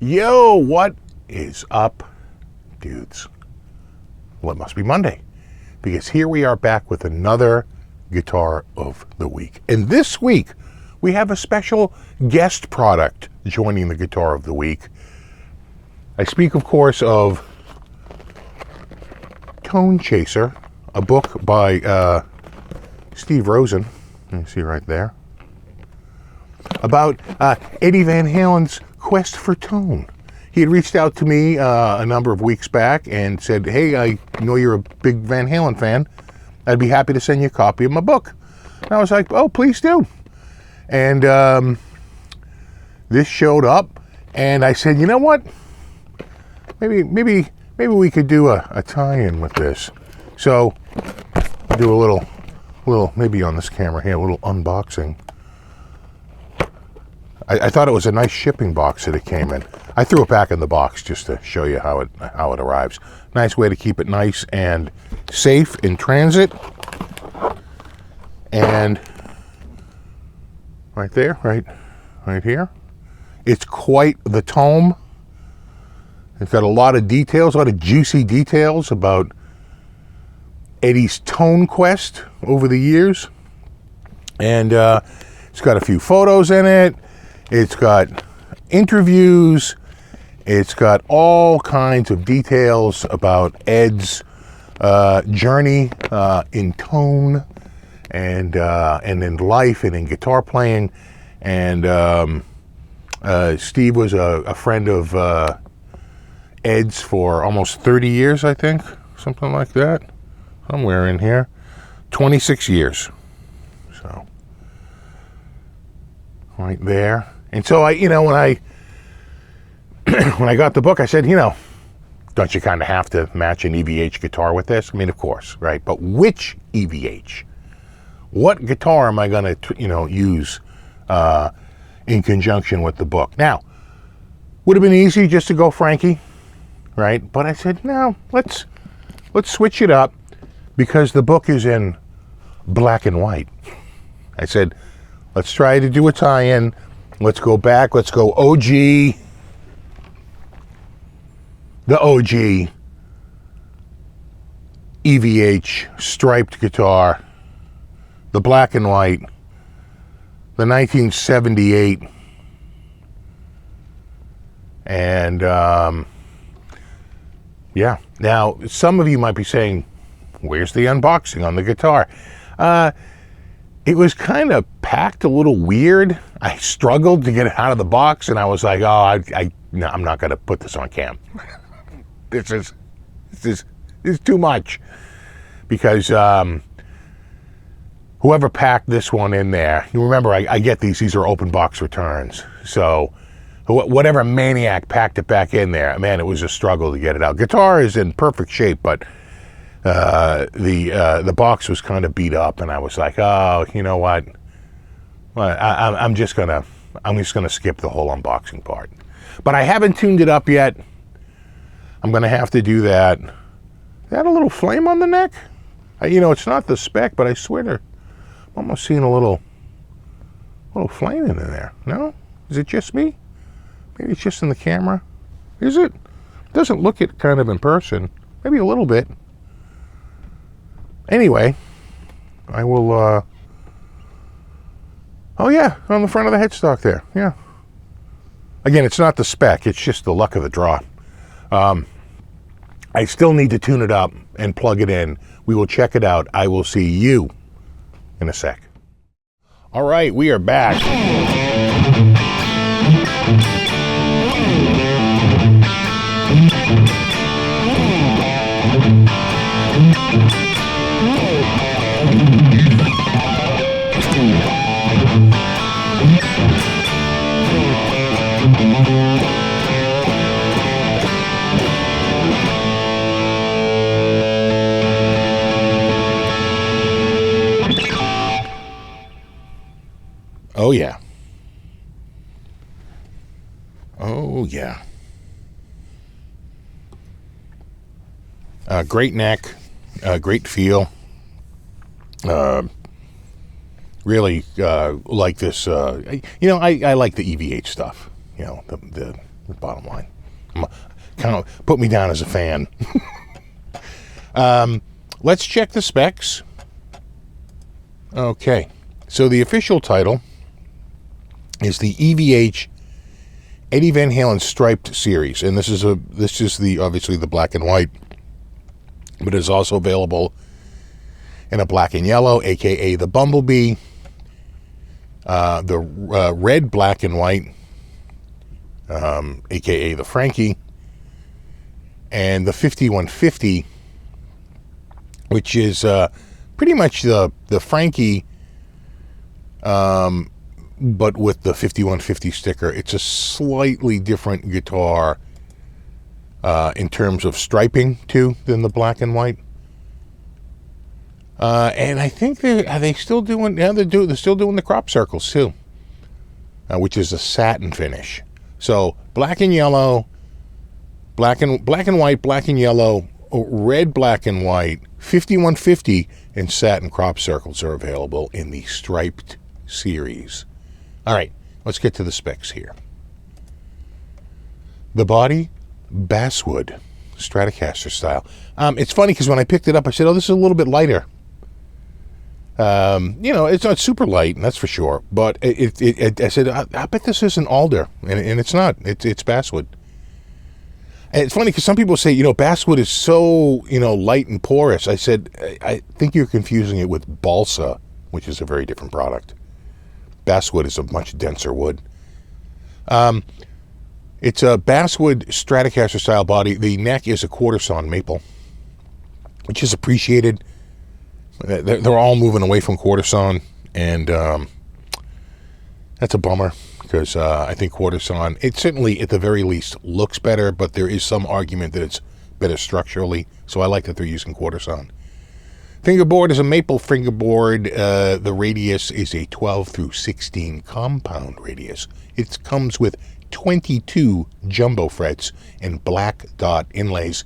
Yo, what is up, dudes? Well, it must be Monday, because here we are back with another Guitar of the Week. And this week, we have a special guest product joining the Guitar of the Week. I speak, of course, of Tone Chaser, a book by Steve Rosen, you see right there, about Eddie Van Halen's quest for tone. He had reached out to me a number of weeks back and said, hey, I know you're a big Van Halen fan. I'd be happy to send you a copy of my book. And I was like, oh, please do. And this showed up, and I said, you know what? Maybe we could do a tie-in with this. So I'll do a little, maybe on this camera here, a little unboxing. I thought it was a nice shipping box that it came in. I threw it back in the box just to show you how it arrives. Nice way to keep it nice and safe in transit. And right there, right here, it's quite the tome. It's got a lot of details, a lot of juicy details about Eddie's tone quest over the years. And it's got a few photos in it. It's got interviews. It's got all kinds of details about Ed's journey in tone and in life and in guitar playing. And Steve was a friend of Ed's for almost 30 years, I think, something like that, somewhere in here. 26 years. So right there. And so when I got the book, I said, don't you kind of have to match an EVH guitar with this? I mean, of course, right? But which EVH? What guitar am I going to, use in conjunction with the book? Now, would have been easy just to go Frankie, right? But I said, no, let's switch it up, because the book is in black and white. I said, let's try to do a tie-in. Let's go back. Let's go OG. The OG EVH striped guitar. The black and white. The 1978. And yeah. Now, some of you might be saying, where's the unboxing on the guitar? It was kind of packed a little weird. I struggled to get it out of the box, and I was like, oh, no, I'm not going to put this on cam. This is too much. Because whoever packed this one in there, you remember, I get these are open box returns. So whatever maniac packed it back in there, man, it was a struggle to get it out. Guitar is in perfect shape, but the box was kind of beat up, and I was like, oh, you know what? Well, I'm just gonna skip the whole unboxing part. But I haven't tuned it up yet. I'm gonna have to do that. Is that a little flame on the neck? It's not the spec, but I swear I'm almost seeing a little flame in there. No? Is it just me? Maybe it's just in the camera. Is it? It doesn't look it kind of in person. Maybe a little bit. Anyway, I will, oh yeah, on the front of the headstock there, yeah. Again, it's not the spec, it's just the luck of the draw. I still need to tune it up and plug it in. We will check it out. I will see you in a sec. All right, we are back. Oh yeah. Oh yeah. Great neck, great feel. Really like this. I like the EVH stuff. The Bottom line. Put me down as a fan. Let's check the specs. Okay. So the official title is the EVH Eddie Van Halen Striped Series, and this is obviously the black and white, but it's also available in a black and yellow, aka the Bumblebee, the red, black and white, aka the Frankie, and the 5150, which is pretty much the Frankie, but with the 5150 sticker. It's a slightly different guitar in terms of striping too than the black and white. And I think are they still doing? Yeah, they're still doing the crop circles too, which is a satin finish. So black and yellow, black and white, black and yellow, red, black and white, 5150 and satin crop circles are available in the striped series. All right, let's get to the specs here. The body, basswood, Stratocaster style. It's funny because when I picked it up, I said, "Oh, this is a little bit lighter." It's not super light, that's for sure. But I said, I bet this isn't alder, and it's not. It's basswood. And it's funny because some people say, basswood is so, light and porous. I said, I think you're confusing it with balsa, which is a very different product. Basswood is a much denser wood. It's a basswood Stratocaster style body. The neck is a quarter sawn maple, which is appreciated. They're all moving away from quarter sawn, and that's a bummer because I think quarter sawn, it certainly at the very least looks better, but there is some argument that it's better structurally, so I like that they're using quarter sawn. Fingerboard is a maple fingerboard. The radius is a 12 through 16 compound radius. It comes with 22 jumbo frets and black dot inlays.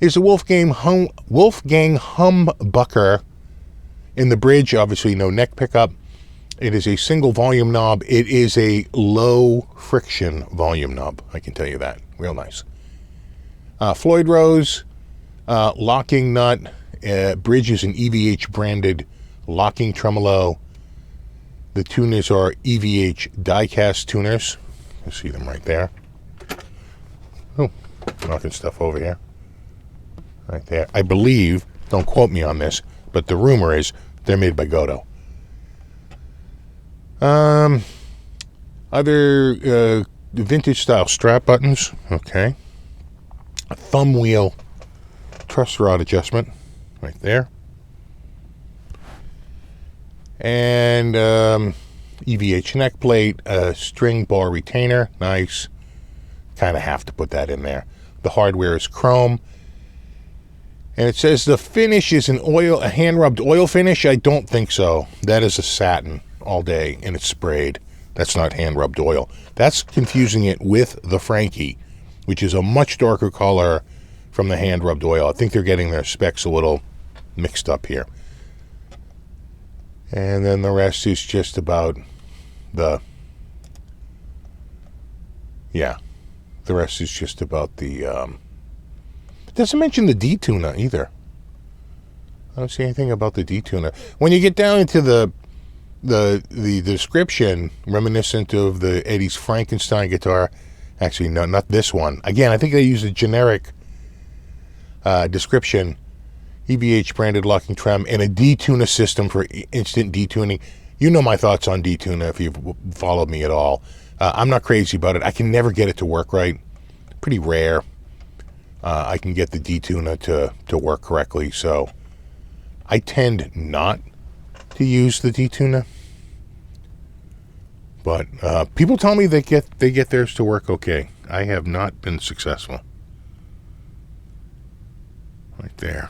It's a Wolfgang humbucker in the bridge. Obviously, no neck pickup. It is a single volume knob. It is a low friction volume knob. I can tell you that. Real nice. Floyd Rose, locking nut. Bridge is an EVH branded locking tremolo. The tuners are EVH die-cast tuners. You see them right there. Oh, knocking stuff over here. Right there. I believe, don't quote me on this, but the rumor is they're made by Godo. Other vintage style strap buttons. Okay. A thumb wheel truss rod adjustment right there. And EVH neck plate, a string bar retainer. Nice. Kind of have to put that in there. The hardware is chrome. And it says the finish is a hand-rubbed oil finish. I don't think so. That is a satin all day, and it's sprayed. That's not hand-rubbed oil. That's confusing it with the Frankie, which is a much darker color from the hand-rubbed oil. I think they're getting their specs a little mixed up here. And then the rest is just about the rest is just about the it doesn't mention the D-tuner either. I don't see anything about the D-tuner. When you get down into the description, reminiscent of the Eddie's Frankenstein guitar, actually no, not this one. Again, I think they use a generic description. EVH branded locking trem and a D-tuner system for instant D-tuning. You know my thoughts on D-tuner if you've followed me at all. I'm not crazy about it. I can never get it to work right. Pretty rare. I can get the D-tuner to work correctly, so I tend not to use the D-tuner. But people tell me they get theirs to work okay. I have not been successful. Right there.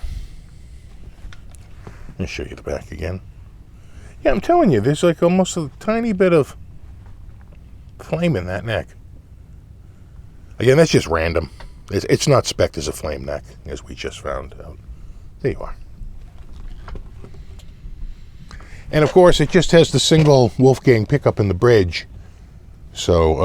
Let me show you the back again. Yeah, I'm telling you, there's like almost a tiny bit of flame in that neck. Again, that's just random. It's not spec'd as a flame neck, as we just found out. There you are. And of course, it just has the single Wolfgang pickup in the bridge. So,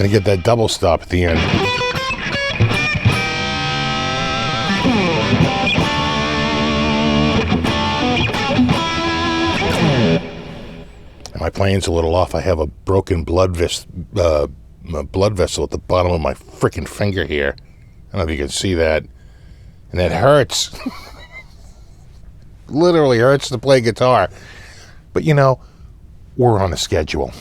Gonna get that double stop at the end. My playing's a little off. I have a broken blood vessel at the bottom of my freaking finger here. I don't know if you can see that. And that hurts. Literally hurts to play guitar. But you know, we're on a schedule.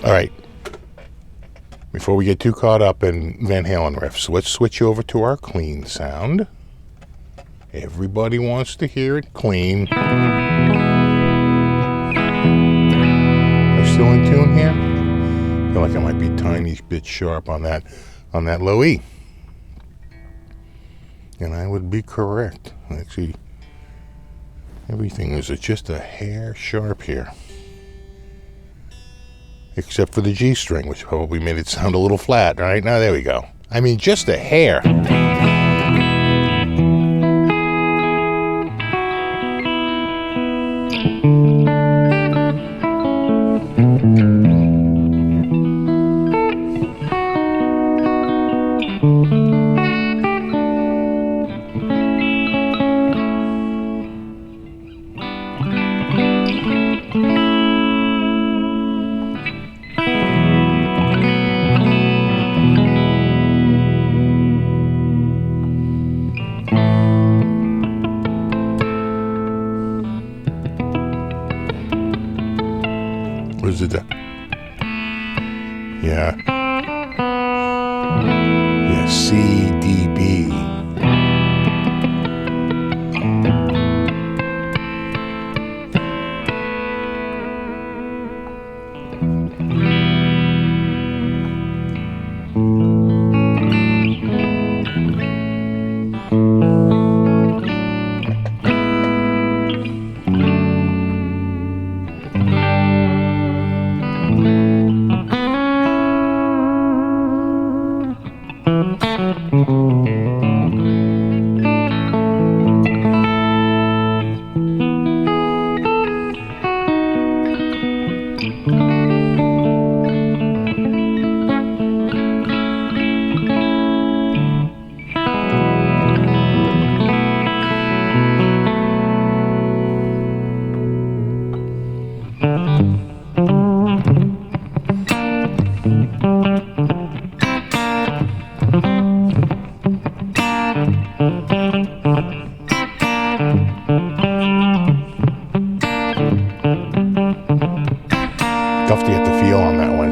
All right, before we get too caught up in Van Halen riffs, let's switch over to our clean sound. Everybody wants to hear it clean. Am I still in tune here? I feel like I might be a tiny bit sharp on that low E. And I would be correct. Actually, everything is just a hair sharp here. Except for the G string, which probably made it sound a little flat. All right, now there we go. I mean, just a hair. Was it? Yeah. Yeah, C, D, B.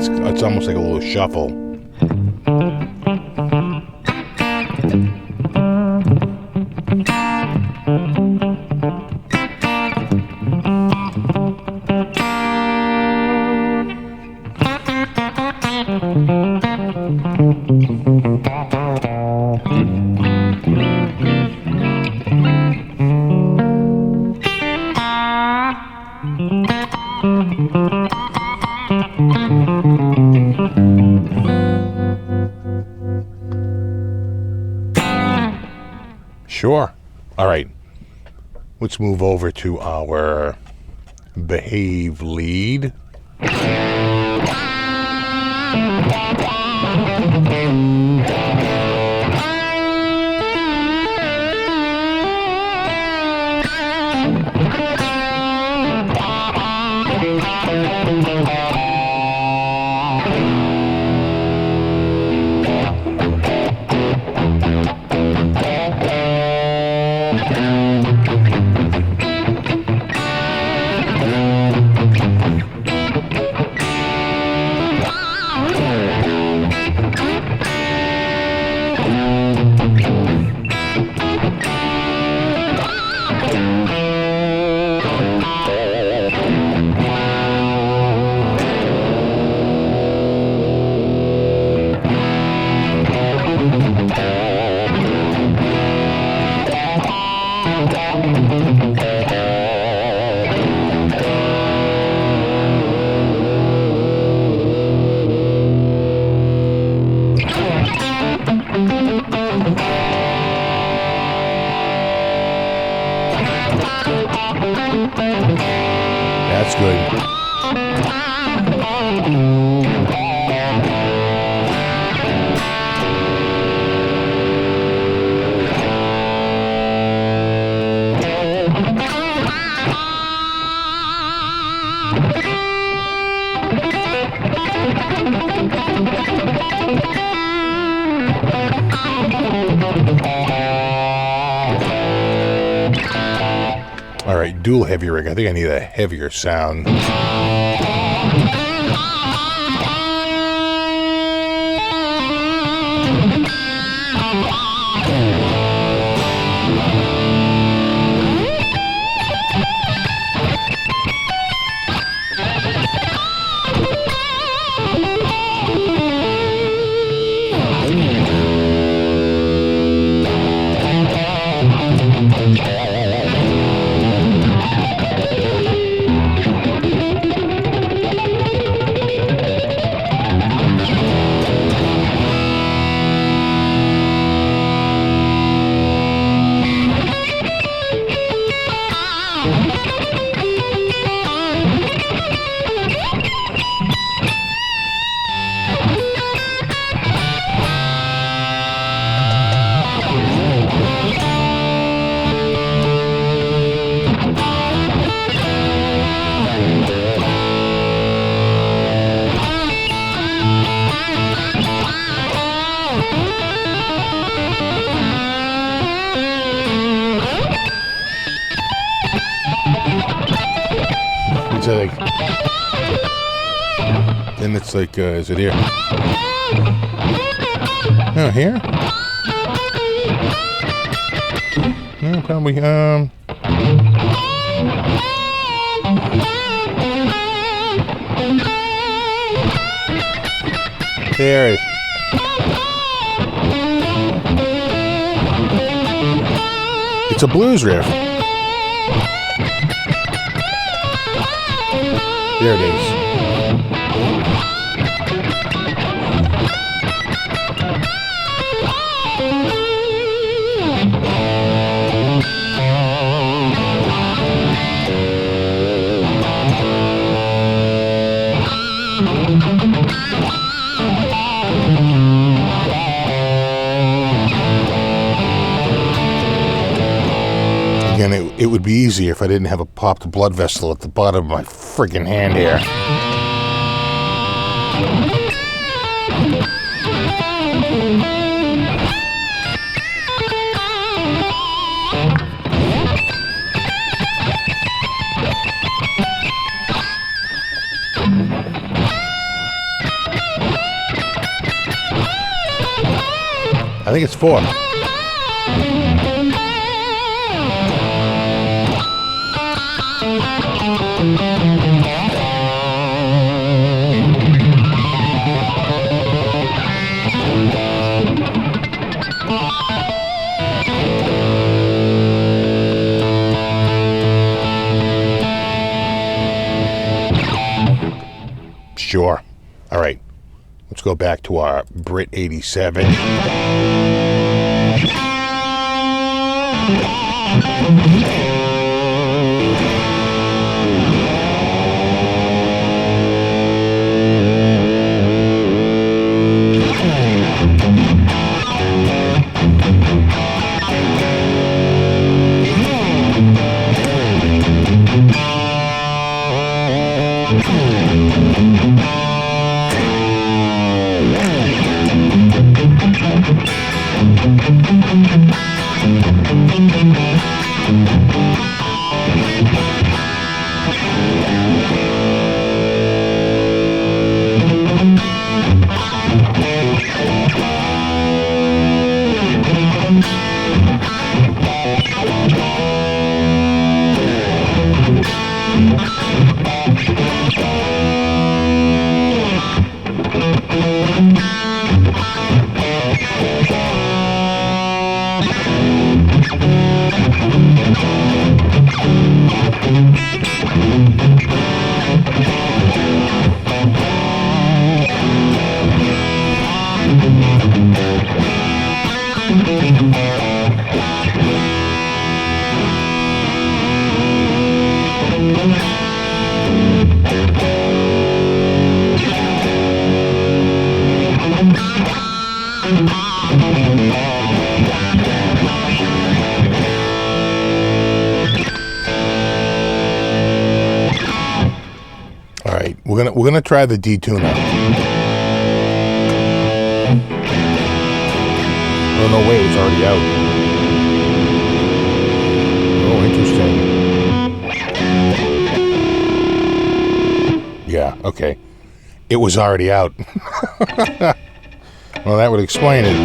it's almost like a little shuffle. Sure. All right. Let's move over to our behave lead. That's good. All right, dual heavy rig. I think I need a heavier sound. Then it's like, is it here? Oh, here? No, probably, there it is. It's a blues riff. There it is. Again, it would be easier if I didn't have a popped blood vessel at the bottom of my friggin' hand here. I think it's 4. Sure. All right. Let's go back to our Brit 87. All right, we're gonna try the detuner. Oh no, wait, it's already out. Oh, interesting. Yeah, okay. It was already out. Well, that would explain it.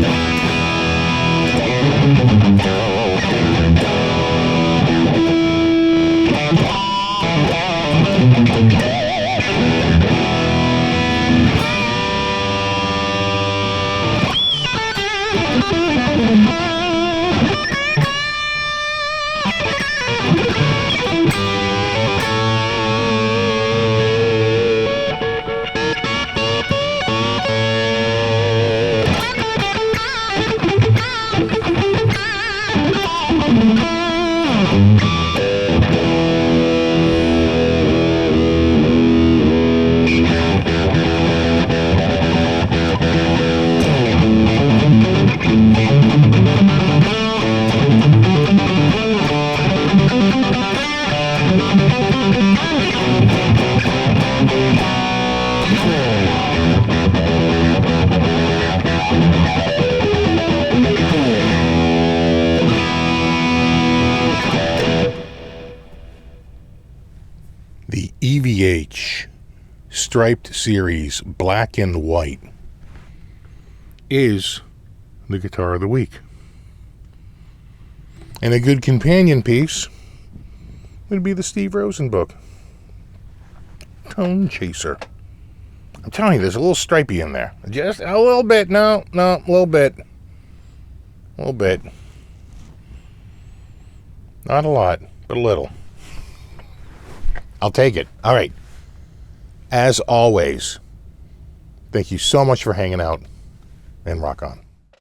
The EVH striped series black and white is the guitar of the week. And a good companion piece would be the Steve Rosen book, Tone Chaser. I'm telling you, there's a little stripey in there. Just a little bit. No, a little bit. A little bit. Not a lot, but a little. I'll take it. All right. As always, thank you so much for hanging out, and rock on.